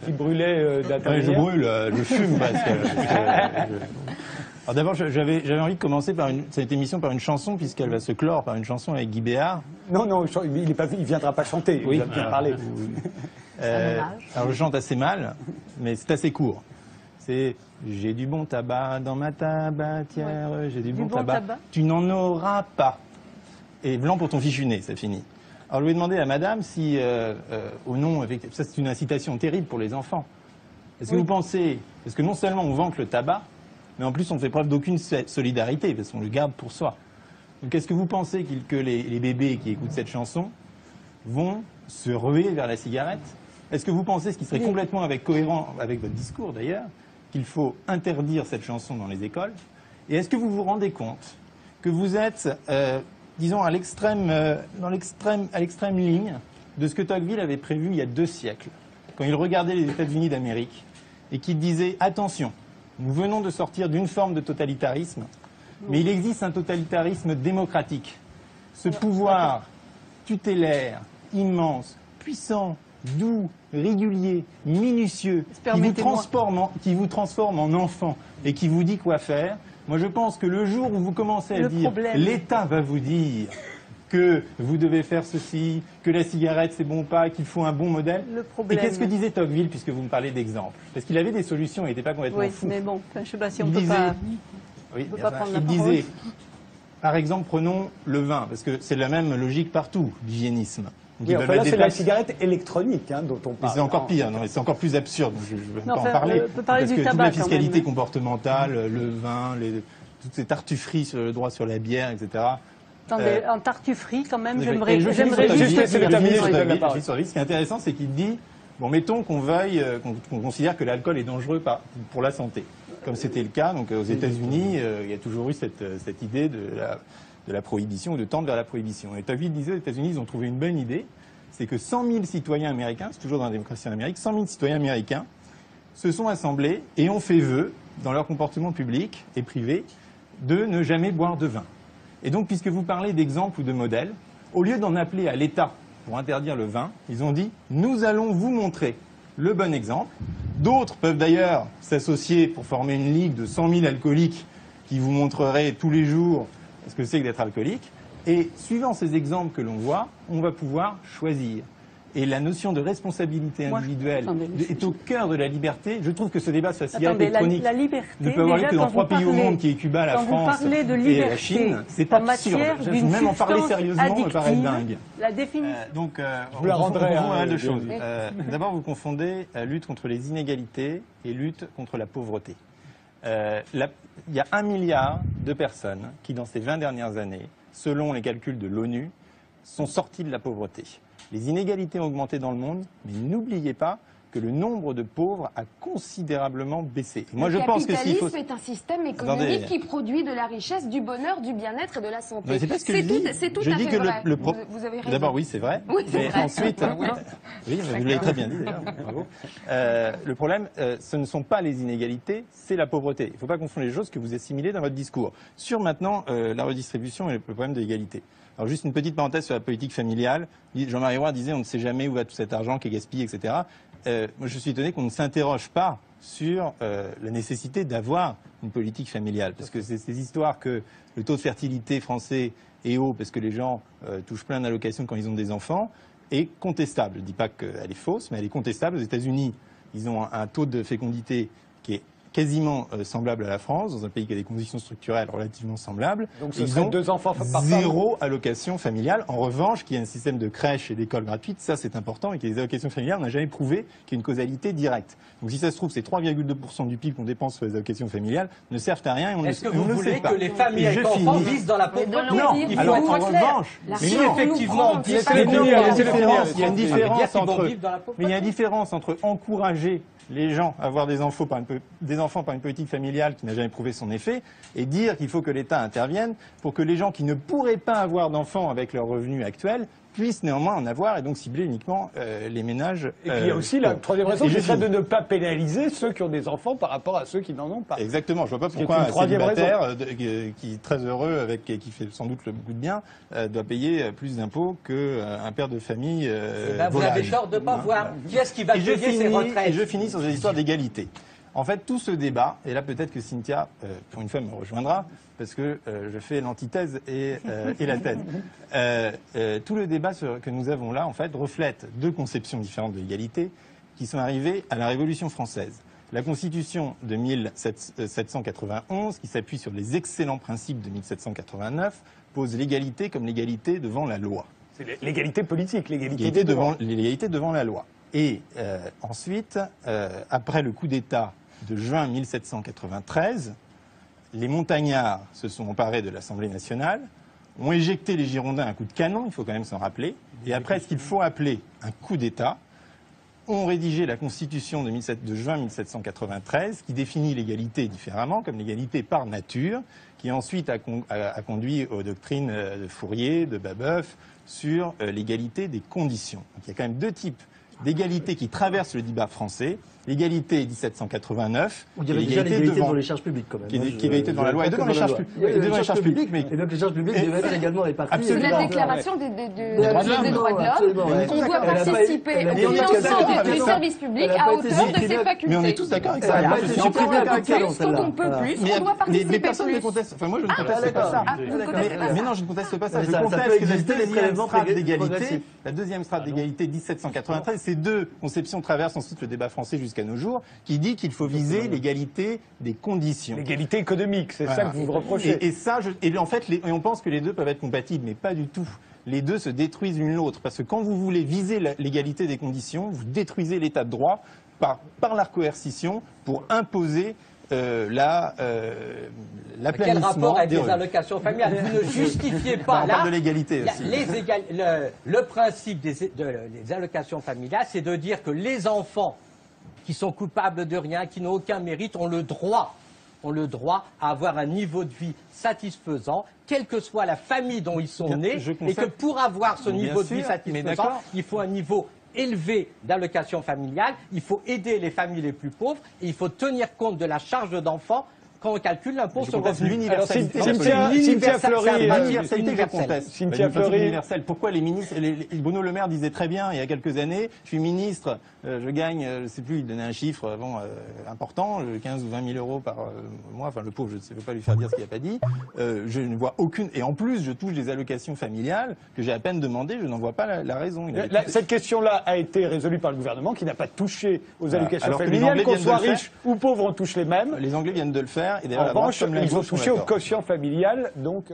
Qui brûlait ouais, je brûle, je fume presque. Alors d'abord, j'avais envie de commencer par cette émission par une chanson, puisqu'elle va se clore par une chanson avec Guy Béard. Non, il viendra pas chanter, oui, il va bien parler. Alors je chante assez mal, mais c'est assez court. C'est « J'ai du bon tabac dans ma tabatière, ouais. J'ai du bon tabac, tu n'en auras pas. » Et blanc pour ton fichu nez, ça finit. Alors je lui ai demandé à madame si, au nom, ça c'est une incitation terrible pour les enfants. Est-ce que vous pensez, parce que non seulement on vante le tabac, mais en plus on fait preuve d'aucune solidarité, parce qu'on le garde pour soi. Donc est-ce que vous pensez que les bébés qui écoutent cette chanson vont se ruer vers la cigarette? Est-ce que vous pensez, ce qui serait complètement cohérent avec votre discours d'ailleurs, qu'il faut interdire cette chanson dans les écoles? Et est-ce que vous vous rendez compte que vous êtes, disons, à l'extrême ligne de ce que Tocqueville avait prévu il y a 2 siècles, quand il regardait les États-Unis d'Amérique, et qu'il disait « Attention, nous venons de sortir d'une forme de totalitarisme, mais il existe un totalitarisme démocratique. Ce pouvoir tutélaire, immense, puissant, doux, régulier, minutieux, qui vous transforme en enfant et qui vous dit quoi faire. Moi, je pense que le jour où vous commencez à dire, l'État va vous dire que vous devez faire ceci, que la cigarette c'est bon pas, qu'il faut un bon modèle. Et qu'est-ce que disait Tocqueville, puisque vous me parlez d'exemple? Parce qu'il avait des solutions, il n'était pas complètement fou. Mais bon, je ne sais pas si on peut pas... Oui, il disait, par exemple, prenons le vin, parce que c'est la même logique partout, l'hygiénisme. Oui, enfin, là, c'est la cigarette électronique dont on parle. C'est encore pire, c'est encore plus absurde. Je ne vais pas en parler. Parce que toute la fiscalité comportementale, le vin, toutes ces tartufferies sur le droit sur la bière, etc. Attendez, en tartufferie, quand même, j'aimerais juste... Ce qui est intéressant, c'est qu'il dit, bon, mettons qu'on considère que l'alcool est dangereux pour la santé. Comme c'était le cas, donc aux États-Unis, il y a toujours eu cette idée de la prohibition ou de tendre vers la prohibition. Et Tocqueville disait, aux États-Unis, ils ont trouvé une bonne idée, c'est que 100 000 citoyens américains, c'est toujours dans la démocratie en Amérique, 100 000 citoyens américains se sont assemblés et ont fait vœu, dans leur comportement public et privé, de ne jamais boire de vin. Et donc, puisque vous parlez d'exemple ou de modèle, au lieu d'en appeler à l'État pour interdire le vin, ils ont dit, nous allons vous montrer le bon exemple. D'autres peuvent d'ailleurs s'associer pour former une ligue de 100 000 alcooliques qui vous montreraient tous les jours ce que c'est que d'être alcoolique. Et suivant ces exemples que l'on voit, on va pouvoir choisir. Et la notion de responsabilité individuelle est au cœur de la liberté. Je trouve que ce débat sur la cigarette électronique ne peut avoir lieu que dans 3 pays au monde, qui est Cuba, la France et la Chine. C'est absurde. Même en parler sérieusement me paraît dingue. La définition. Donc, vous la rendrez à deux choses. D'abord, vous confondez lutte contre les inégalités et lutte contre la pauvreté. Il y a 1 milliard de personnes qui, dans ces 20 dernières années, selon les calculs de l'ONU, sont sorties de la pauvreté. Les inégalités ont augmenté dans le monde, mais n'oubliez pas que le nombre de pauvres a considérablement baissé. Et moi, je pense que le capitalisme est un système économique qui produit de la richesse, du bonheur, du bien-être et de la santé. C'est pas ce que je dis. C'est tout je à dis fait que vrai. Vous avez raison. D'abord, oui, c'est vrai. Oui, mais ensuite, oui, vous l'avez très bien dit d'ailleurs. Bravo. Le problème, ce ne sont pas les inégalités, c'est la pauvreté. Il ne faut pas confondre les choses que vous assimilez dans votre discours. Sur maintenant la redistribution et le problème de l'égalité. Alors juste une petite parenthèse sur la politique familiale. Jean-Marie Roy disait on ne sait jamais où va tout cet argent qui est gaspillé, etc. Moi je suis étonné qu'on ne s'interroge pas sur la nécessité d'avoir une politique familiale. Parce que c'est ces histoires que le taux de fertilité français est haut parce que les gens touchent plein d'allocations quand ils ont des enfants, est contestable. Je ne dis pas qu'elle est fausse, mais elle est contestable. Aux États-Unis, ils ont un taux de fécondité qui est quasiment semblable à la France, dans un pays qui a des conditions structurelles relativement semblables. Donc ce serait 2 enfants par femme. 0 allocation familiale. En revanche, qu'il y a un système de crèche et d'école gratuite, ça c'est important, et qu'il y a des allocations familiales, on n'a jamais prouvé qu'il y a une causalité directe. Donc si ça se trouve, ces 3,2% du PIB qu'on dépense sur les allocations familiales ne servent à rien et on ne le sait pas. Est-ce que vous voulez que les familles avec enfants vivent dans la pauvreté? Non, alors en revanche, si effectivement, il y a une différence entre encourager les gens à avoir des enfants par une politique familiale qui n'a jamais prouvé son effet, et dire qu'il faut que l'État intervienne pour que les gens qui ne pourraient pas avoir d'enfants avec leurs revenus actuels puissent néanmoins en avoir et donc cibler uniquement les ménages. Et puis il y a aussi la troisième raison, qui serait de ne pas pénaliser ceux qui ont des enfants par rapport à ceux qui n'en ont pas. Exactement. Je vois pas pourquoi un célibataire qui est très heureux et qui fait sans doute le beaucoup de bien doit payer plus d'impôts qu'un père de famille. Vous avez tort de ne pas voir. Qui est-ce qui va payer ses retraites? Et je finis sur une histoire d'égalité. En fait, tout ce débat, et là peut-être que Cynthia, pour une fois, me rejoindra, parce que je fais l'antithèse et la thèse. Tout le débat que nous avons là, en fait, reflète deux conceptions différentes de l'égalité qui sont arrivées à la Révolution française. La Constitution de 1791, qui s'appuie sur les excellents principes de 1789, pose l'égalité comme l'égalité devant la loi. C'est l'égalité politique, l'égalité devant la loi. Et ensuite, après le coup d'État de juin 1793, les montagnards se sont emparés de l'Assemblée nationale, ont éjecté les Girondins à coup de canon, il faut quand même s'en rappeler, et après ce qu'il faut appeler un coup d'État, ont rédigé la Constitution de juin 1793, qui définit l'égalité différemment, comme l'égalité par nature, qui ensuite a conduit aux doctrines de Fourier, de Babeuf, sur l'égalité des conditions. Donc il y a quand même deux types d'égalité qui traversent le débat français. L'égalité 1789, il y avait déjà l'égalité devant les charges publiques quand même. Qui est égalité devant la loi et devant les charges publiques. Et donc les charges publiques devaient être également réparties. C'est la déclaration des droits de l'homme. On doit participer au financement du service public à hauteur de ses facultés. Mais on est tous d'accord avec ça. Quand on peut plus, quand on peut plus, on doit participer. Mais personne ne conteste. Enfin, moi, je ne conteste pas ça. Mais non, je ne conteste pas ça. Je conteste que la deuxième strate d'égalité 1793, ces deux conceptions traversent ensuite le débat français jusqu'à nos jours, qui dit qu'il faut viser l'égalité des conditions. L'égalité économique, c'est ça que vous reprochez. Et en fait, on pense que les deux peuvent être compatibles, mais pas du tout. Les deux se détruisent l'une l'autre, parce que quand vous voulez viser l'égalité des conditions, vous détruisez l'état de droit par la coercition pour imposer l'applanissement. Quel rapport avec les allocations familiales? Vous ne justifiez pas là. De l'égalité aussi. Le principe des allocations familiales, c'est de dire que les enfants qui sont coupables de rien, qui n'ont aucun mérite, ont le droit à avoir un niveau de vie satisfaisant, quelle que soit la famille dont ils sont nés, et que pour avoir ce niveau de vie satisfaisant, il faut un niveau élevé d'allocation familiale, il faut aider les familles les plus pauvres, et il faut tenir compte de la charge d'enfants quand on calcule l'impôt sur le revenu. Cynthia Fleury, Cynthia Fleury, pourquoi les ministres, Bruno Le Maire disait très bien il y a quelques années, je suis ministre, je gagne, je ne sais plus, il donnait un chiffre important, 15 ou 20 000 euros par mois, enfin le pauvre, je ne veux pas lui faire dire ce qu'il n'a pas dit, je ne vois aucune, et en plus je touche des allocations familiales que j'ai à peine demandées, je n'en vois pas la raison. Cette question-là a été résolue par le gouvernement qui n'a pas touché aux allocations familiales, qu'on soit riche ou pauvre, on touche les mêmes. Les Anglais viennent de le faire. Et en revanche, ils ont touché au quotient familial, donc...